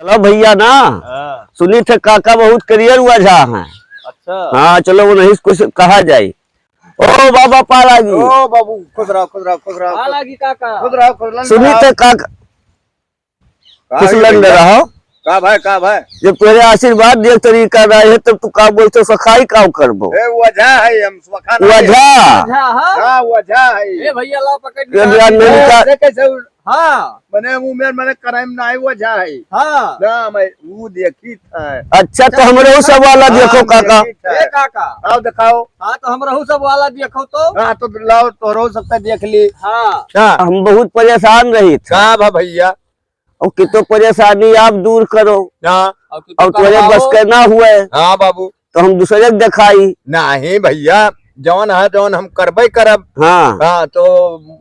चलो भैया ना सुनी थे काका बहुत करियर हुआ जा है। अच्छा हाँ चलो वो नहीं कुछ कहा जाए। ओ बाबा पालागी, ओ बाबू खुद रहो खुद रहो खुद रहो पालागी काका खुद रहो खुद रहो। सुनी थे काका कुछ लग रहा का भाई जब तेरे आशीर्वाद देख तरीका रहा है तब तू का बोलते सखाई काम करबो। वजह है हम सखाना वजह हां वजह है ए भैया ला पकड़ ये ध्यान नहीं का कैसे हां मने मुंह में मने कराइम ना है वजह है हां ना मैं वो देखी था। अच्छा तो हमरे सब वाला देखो काका। ए काका आओ दिखाओ। हां तो हमरे सब वाला देखो तो हां तो लाओ तो रो सकता देख ली। हां हम बहुत परेशान रही थे। हां भैया और कितो परेशानी आप दूर करो। हाँ और तुझे बस करना हुआ है। हाँ बाबू तो हम दूसरे को दिखाई नहीं भैया जौन है जौन हम करबे करब। हाँ हाँ तो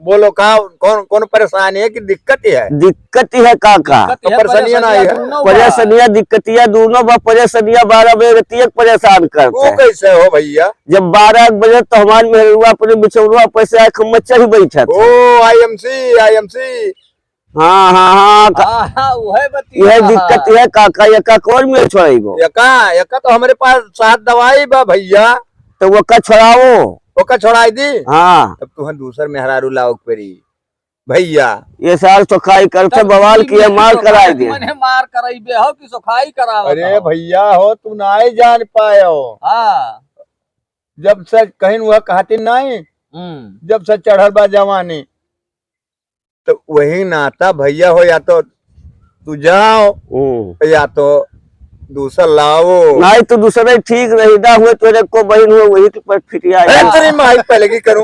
बोलो का कौन कौन परेशानी है कि दिक्कत है? दिक्कत ही है काका। तो परेशानी ना है परेशानियाँ दिक्कतियाँ दोनों परेशानियाँ 12 बजे परेशान करते वो कैसे हो भैया? जब 12 बजे तो हमारे मेहरुआ अपने बिछौरुआ पैसे आए मच्छर ही बैठा ओ आईएमसी हाँ हाँ हाँ यह दिक्कत है काका। यका कौन में छोड़ेगो? यका तो हमारे पास 7 दवाई बा भैया। तो वो का छोड़ाओ ओका छोड़ाई दी। हाँ तब तुहन दूसर मेहरारू लाओ परी भैया। ये साल सोखाई करते बवाल किए मार कराए दे मार कराई बे हो कि सोखाई कराओ। अरे भैया हो तू नहीं जान पायो। हाँ जब से कहीं वह कहती नहीं जब से चढ़ल बा जवानी तो वही नाता भैया हो या तो तू जाओ या तो दूसरा लाओ। नहीं तो दूसरे ठीक रही हुए तेरे को बहन हुए वही पर फिटिया पहले की करूं